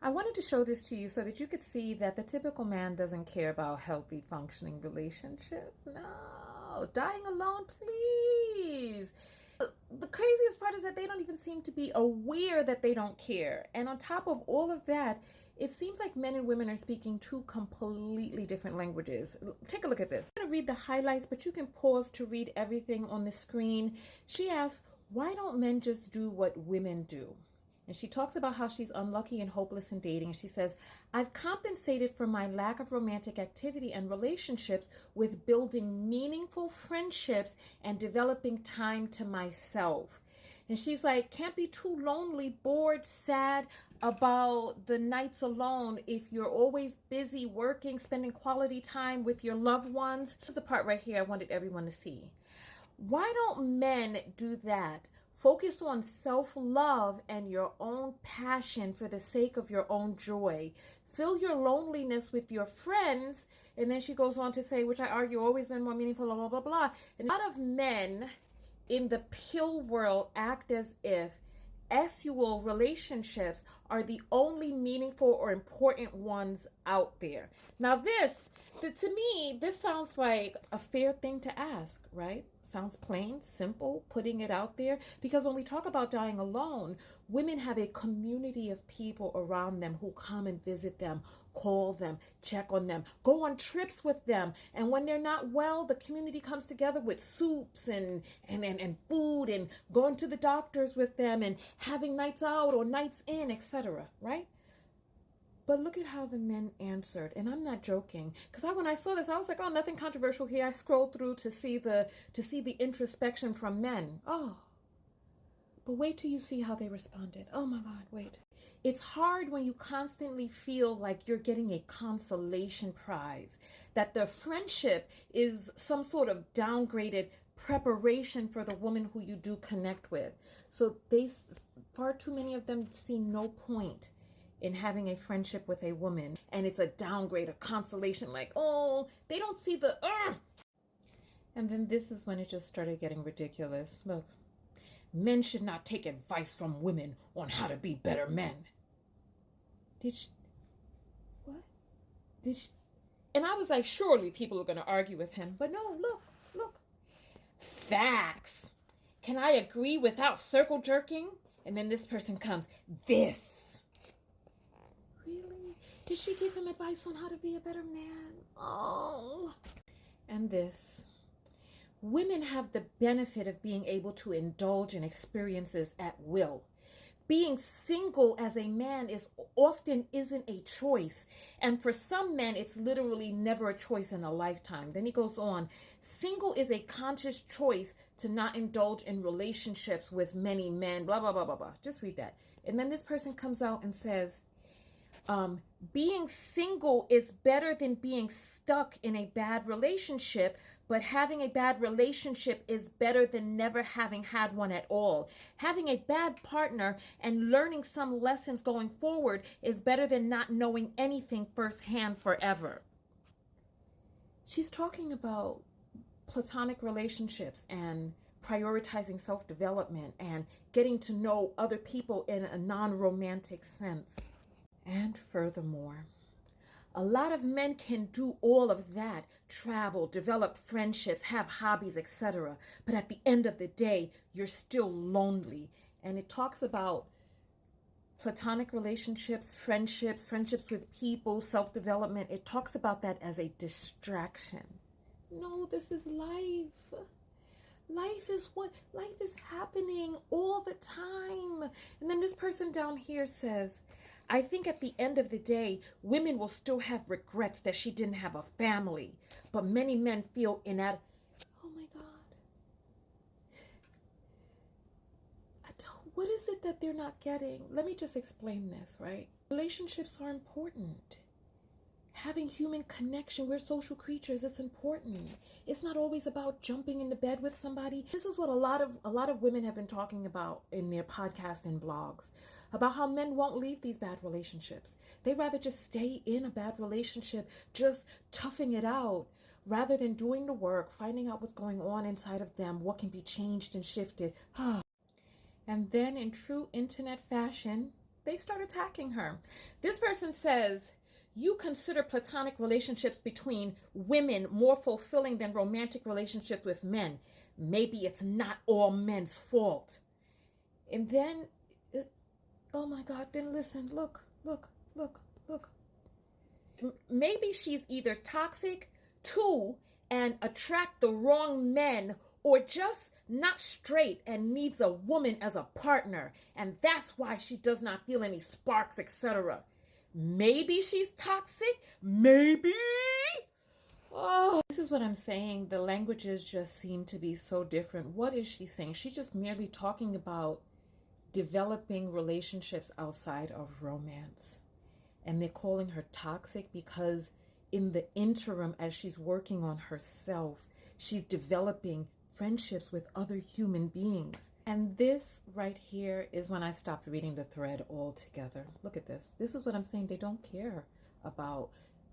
I wanted to show this to you so that you could see that the typical man doesn't care about healthy, functioning relationships. No, dying alone, please. The craziest part is that they don't even seem to be aware that they don't care. And on top of all of that, it seems like men and women are speaking two completely different languages. Take a look at this. I'm going to read the highlights, but you can pause to read everything on the screen. She asks, why don't men just do what women do? And she talks about how she's unlucky and hopeless in dating. And she says, I've compensated for my lack of romantic activity and relationships with building meaningful friendships and developing time to myself. And she's like, can't be too lonely, bored, sad about the nights alone if you're always busy working, spending quality time with your loved ones. This is the part right here I wanted everyone to see. Why don't men do that? Focus on self-love and your own passion for the sake of your own joy. Fill your loneliness with your friends. And then she goes on to say, which I argue always been more meaningful, blah, blah, blah, blah. And a lot of men in the pill world act as if sexual relationships are the only meaningful or important ones out there. Now to me, this sounds like a fair thing to ask, right? Sounds plain, simple, putting it out there. Because when we talk about dying alone, women have a community of people around them who come and visit them, call them, check on them, go on trips with them. And when they're not well, the community comes together with soups and food and going to the doctors with them and having nights out or nights in, etc. Right? But look at how the men answered. And I'm not joking. Because when I saw this, I was like, oh, nothing controversial here. I scrolled through to see the introspection from men. Oh. But wait till you see how they responded. Oh my God, wait. It's hard when you constantly feel like you're getting a consolation prize, that the friendship is some sort of downgraded preparation for the woman who you do connect with. So far too many of them see no point in having a friendship with a woman, and it's a downgrade, a consolation, like, oh, they don't see the And then this is when it just started getting ridiculous. Look, men should not take advice from women on how to be better men. And I was like, surely people are going to argue with him. But no, look. Facts. Can I agree without circle jerking? And then this person comes, this. Really? Did she give him advice on how to be a better man? Oh. And this. Women have the benefit of being able to indulge in experiences at will. Being single as a man often isn't a choice. And for some men, it's literally never a choice in a lifetime. Then he goes on, single is a conscious choice to not indulge in relationships with many men, blah, blah, blah, blah, blah. Just read that. And then this person comes out and says, being single is better than being stuck in a bad relationship, but having a bad relationship is better than never having had one at all. Having a bad partner and learning some lessons going forward is better than not knowing anything firsthand forever. She's talking about platonic relationships and prioritizing self-development and getting to know other people in a non-romantic sense. And furthermore, a lot of men can do all of that, travel, develop friendships, have hobbies, etc. But at the end of the day, you're still lonely. And it talks about platonic relationships, friendships with people, self-development. It talks about that as a distraction. No, this is life. Life is happening all the time. And then this person down here says, I think at the end of the day, women will still have regrets that she didn't have a family, but many men feel Oh my God. What is it that they're not getting? Let me just explain this, right? Relationships are important. Having human connection, we're social creatures, it's important. It's not always about jumping into bed with somebody. This is what a lot of women have been talking about in their podcasts and blogs, about how men won't leave these bad relationships. They'd rather just stay in a bad relationship, just toughing it out, rather than doing the work, finding out what's going on inside of them, what can be changed and shifted. And then in true internet fashion, they start attacking her. This person says, you consider platonic relationships between women more fulfilling than romantic relationships with men. Maybe it's not all men's fault. And then, oh my God, then listen, look. Maybe she's either toxic, too, and attract the wrong men, or just not straight and needs a woman as a partner, and that's why she does not feel any sparks, etc. Maybe she's toxic, maybe. Oh, this is what I'm saying. The languages just seem to be so different. What is she saying? She's just merely talking about developing relationships outside of romance. And they're calling her toxic because in the interim, as she's working on herself, she's developing friendships with other human beings. And this right here is when I stopped reading the thread altogether. Look at this. This is what I'm saying. They don't care about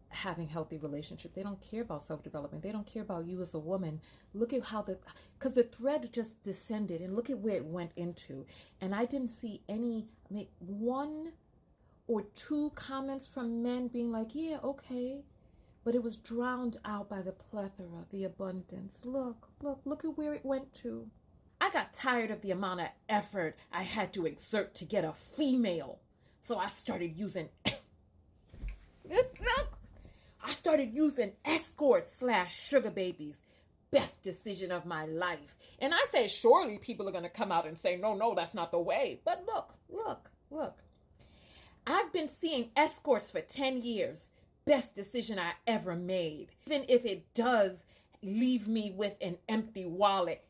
having healthy relationships. They don't care about self-development. They don't care about you as a woman. Look at how because the thread just descended, and look at where it went into. And I didn't see one or two comments from men being like, yeah, okay. But it was drowned out by the plethora, the abundance. Look at where it went to. I got tired of the amount of effort I had to exert to get a female. So I started using escorts/sugar babies. Best decision of my life. And I said, surely people are going to come out and say, no, that's not the way. But look. I've been seeing escorts for 10 years. Best decision I ever made. Even if it does leave me with an empty wallet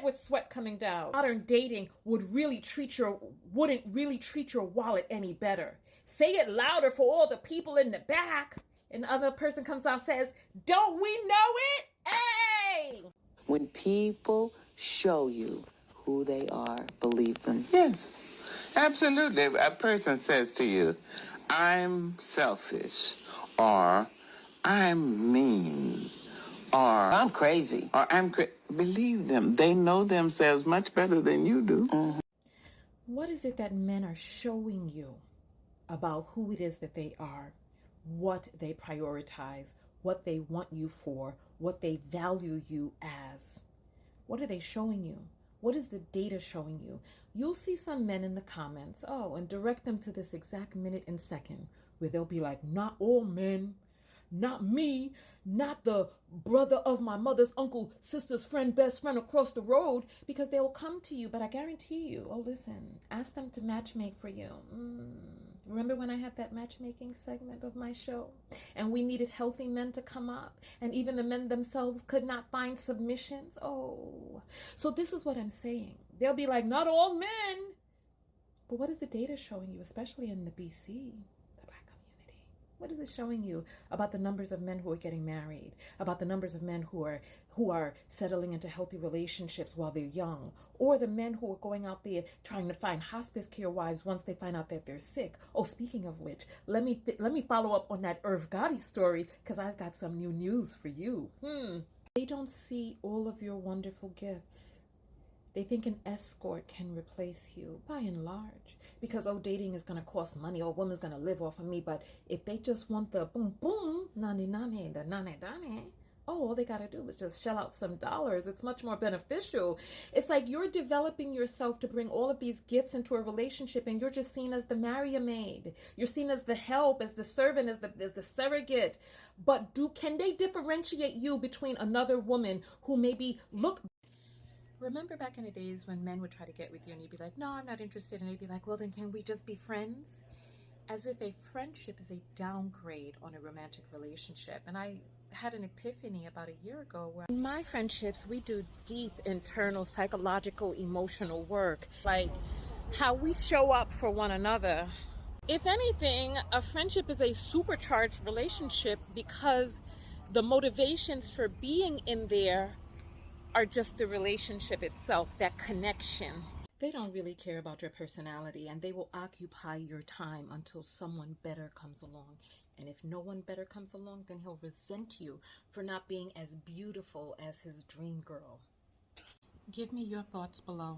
with sweat coming down. Modern dating wouldn't really treat your wallet any better. Say it louder for all the people in the back. And the other person comes out and says, don't we know it? Hey! When people show you who they are, believe them. Yes, absolutely. A person says to you, I'm selfish, or I'm mean, or I'm crazy. Or believe them. They know themselves much better than you do. Mm-hmm. What is it that men are showing you about who it is that they are, what they prioritize, what they want you for, what they value you as? What are they showing you? What is the data showing you? You'll see some men in the comments, and direct them to this exact minute and second, where they'll be like, not all men, not me, not the brother of my mother's uncle, sister's friend, best friend across the road, because they will come to you. But I guarantee you, listen, ask them to matchmake for you. Remember when I had that matchmaking segment of my show? And we needed healthy men to come up, and even the men themselves could not find submissions? So this is what I'm saying. They'll be like, not all men. But what is the data showing you, especially in the BC, the Black community? What is it showing you about the numbers of men who are getting married, about the numbers of men who are settling into healthy relationships while they're young, or the men who are going out there trying to find hospice care wives once they find out that they're sick? Speaking of which, let me follow up on that Irv Gotti story, because I've got some new news for you. They don't see all of your wonderful gifts. They think an escort can replace you, by and large, because dating is going to cost money, or a woman's going to live off of me. But if they just want the boom boom, nani nani, the nani nani, all they got to do is just shell out some dollars. It's much more beneficial. It's like you're developing yourself to bring all of these gifts into a relationship, and you're just seen as the marrier maid. You're seen as the help, as the servant, as the surrogate. But can they differentiate you between another woman who maybe Remember back in the days when men would try to get with you and you'd be like, no, I'm not interested. And they'd be like, well, then can we just be friends? As if a friendship is a downgrade on a romantic relationship. And I had an epiphany about a year ago where in my friendships, we do deep internal psychological, emotional work, like how we show up for one another. If anything, a friendship is a supercharged relationship because the motivations for being in there are just the relationship itself, that connection. They don't really care about your personality, and they will occupy your time until someone better comes along. And if no one better comes along, then he'll resent you for not being as beautiful as his dream girl. Give me your thoughts below.